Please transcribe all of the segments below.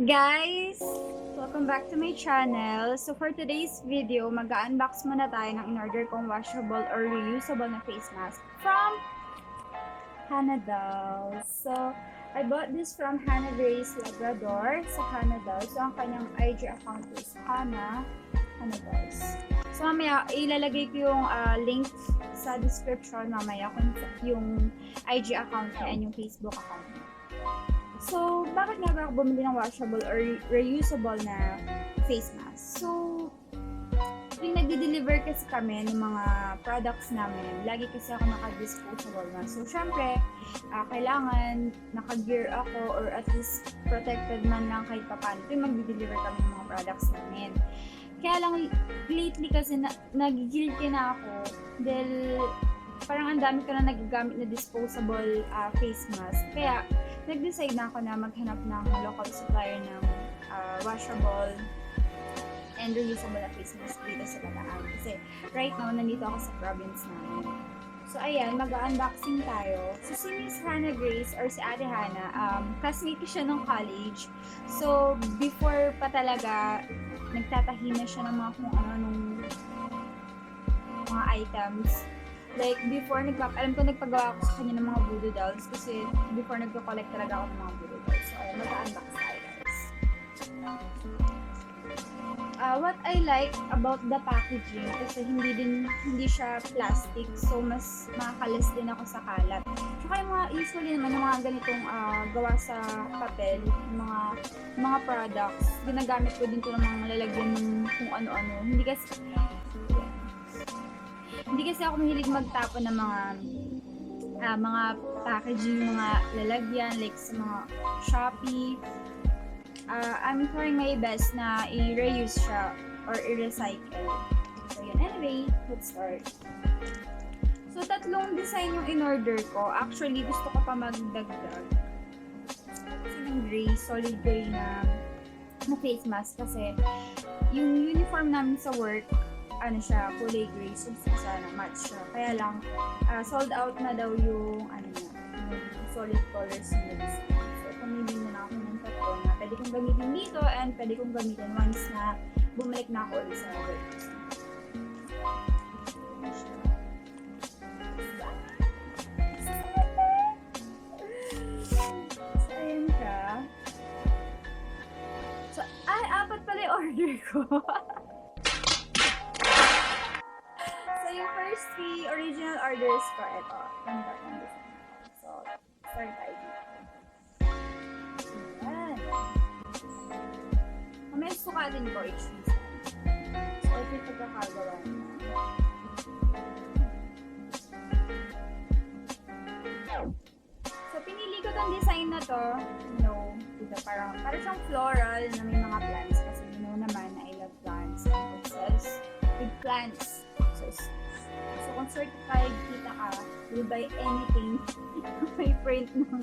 Guys, welcome back to my channel. So for today's video, mag-unbox muna tayo ng in-order kong washable or reusable na face mask from Hanna.Dolls. So, I bought this from Hannah Grace Labrador sa Hanna.Dolls. So, ang kanyang IG account is Hanna.Dolls. So, mamaya, ilalagay ko yung link sa description mamaya kung yung IG account niya and yung Facebook account niya. So, bakit nga ba ako bumili ng washable or reusable na face mask? So, yung nagdi-deliver kasi kami ng mga products namin, lagi kasi ako naka-disposable na. So, syempre, kailangan naka-gear ako or at least protected man lang kahit paano. Ito yung magdi-deliver kami ng mga products namin. Kaya lang, lately kasi nag-guilty na ako dahil parang ang dami ko na nagagamit na disposable face mask. Kaya, nag-decide na ako na maghanap ng local supplier ng washable and reusable na face mask dito sa Bataan. Kasi right now, nandito ako sa province namin. So, ayan, mag-unboxing tayo. So, si Miss Hannah Grace or si Ate Hannah, classmate ko siya nung college. So, before pa talaga, nagtatahi na siya ng mga kung ano nung mga items. Like, before, alam ko nagpagawa ako sa kanya ng mga voodoo dolls kasi before nagko-collect talaga ako ng mga voodoo dolls. So, ayan, mag-unbox tayo, guys. What I like about the packaging kasi hindi siya plastic, so mas makakalis din ako sa kalat. Tsaka yung mga, usually naman yung mga ganitong gawa sa papel, yung mga products, ginagamit ko din to ng mga lalagyan ng kung ano-ano. Hindi kasi ako mahilig magtapon ng mga packaging, mga lalagyan, like sa mga Shopee. I'm trying my best na i-reuse siya or i-recycle. So, yun. Anyway, let's start. So, tatlong design yung in-order ko. Actually, gusto ko pa magdagdag. Kasi ng gray, solid gray na face mask kasi yung uniform namin sa work, siya, kulay gray, so sana match siya. Kaya lang, sold out na daw yung, yung solid colors na design. So, pumili na ako ng tatlo na pwede kong gamitin dito and pwede kong gamitin once na bumalik na ako ulit sa work. So, ayan ka. So, apat pala yung order ko. Yung first three original orders ko, ito. So, start tayo dito. Ayan. Mamaya sukatin ko each design. So, ito yung pagkakagawa niya. So, pinili ko tong design na to. Dito parang siyang floral na may mga plants. Kasi naman na I love plants. It obsessed with plants. So, kung certified kita ka, will buy anything may print ng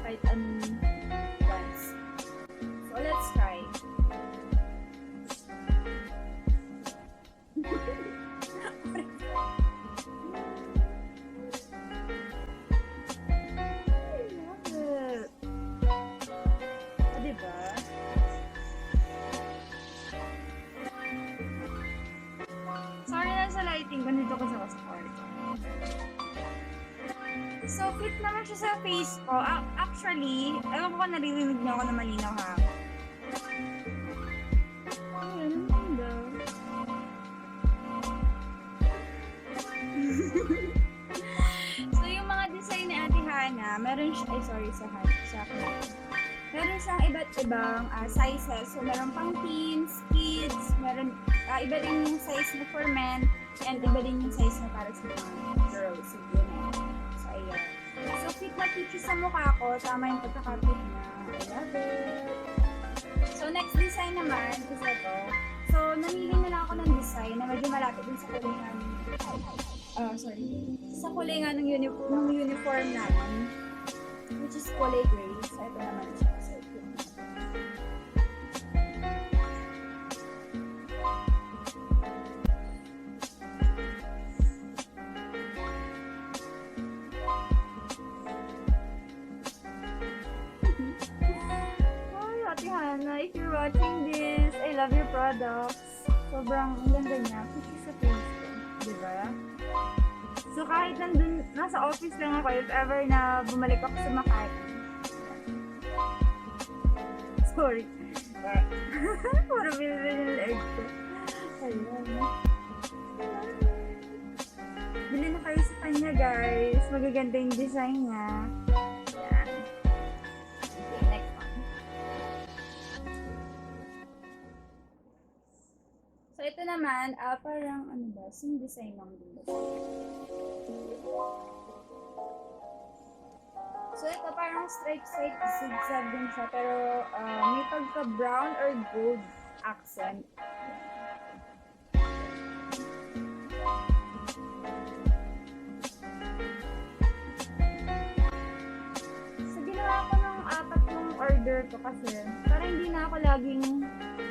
kahit anong plants. So, let's try. I love it. Diba? Sorry na sa lighting, ganito ko sa kwarto. So, fit naman siya sa face ko. Actually, ewan ko kung naririnig niyo ako na malinaw ha. Ayan, ang ganda. So, yung mga design ni Ate Hannah, meron siya, meron siyang iba't ibang sizes. So, meron pang teens, kids, meron iba din yung size na for men, and iba din yung size na para sa mga girls. So, yun eh. So, ayan. So, fit na fit sa mukha ko. Tama yung pagkakapit na. I love it. So, next design naman is ito. So, namili na lang ako ng design na medyo malapit din sa kulay nga sa kulay nga ng uniform namin, which is kulay gray. So, ito naman siya. So, love your products. Sobrang ang ganda niya. Fishy sa face ko. Diba? So, kahit nasa office lang ako, if ever na bumalik ako sa Makati. Sorry. Puro bilbil yung leg ko. Ayan. Bili na kayo sa kanya, guys. Magaganda yung design niya. Ayan. Okay, next one. So, ito naman, parang ano ba, same design lang din. So, ito parang stripe zigzag din siya, pero may pagka-brown or gold accent. So, ginawa ko ng 4 yung order ko kasi parang hindi na ako laging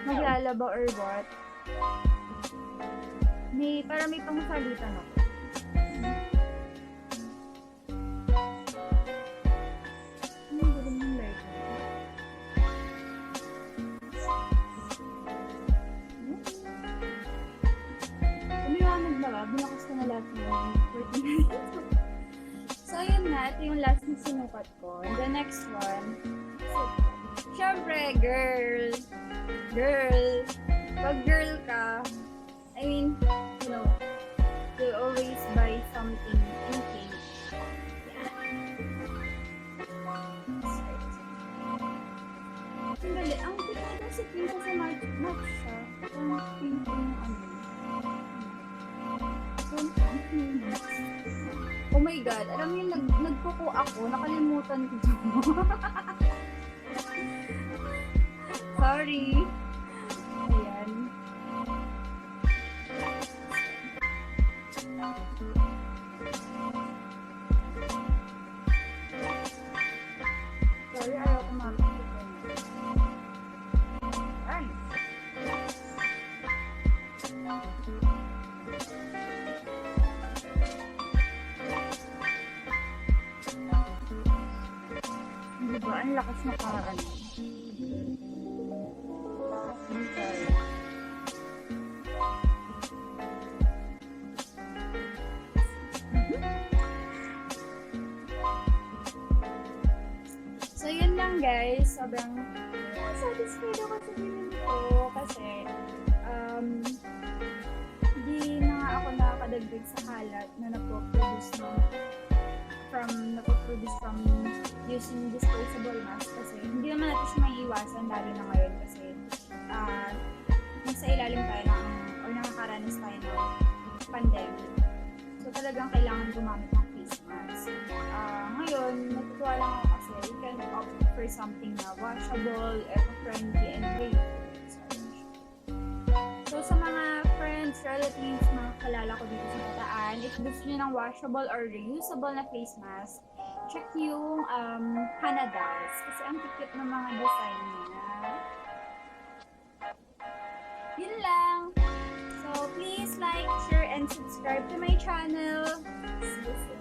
maglalaba or what. Para may pangsalitan ako. Binakas ko na lahat ng 14 minutes. So, ayun na. Ito yung last na sinukat ko. And the next one. So, syempre, girl. Pag girl ka, I mean, you know, you always buy something in pink. Sandali, ang pink ito si pink kasi match siya. Ang pink yung ano. Oh my God, alam mo yung nagkuko ako, nakalimutan ko dyan. Sorry. Ayan. Sorry, ayaw ko mapit. Ayan. Diba? Ang lakas na paraan. So, yun lang guys. Sobrang satisfied ako sa bilhin ko kasi hindi na nga ako nakakadagdag sa kalat na napoproduce from using disposable mask kasi hindi naman natin siya maiiwasan lalo na ngayon kasi nasa ilalim tayo or nakakaranas tayo ng pandemic. So talagang kailangan gumamit ng face mask. Ngayon, natutuwa lang ako kasi you can opt for something na washable, eco-friendly, and reusable. So sa mga friends, relatives, mga kalala ko dito sa Bataan, if gusto nyo ng washable or reusable na face mask, check yung Hanna.Dolls kasi ang cute ng mga design niya. Yun lang. So please like, share, and subscribe to my channel. See you soon.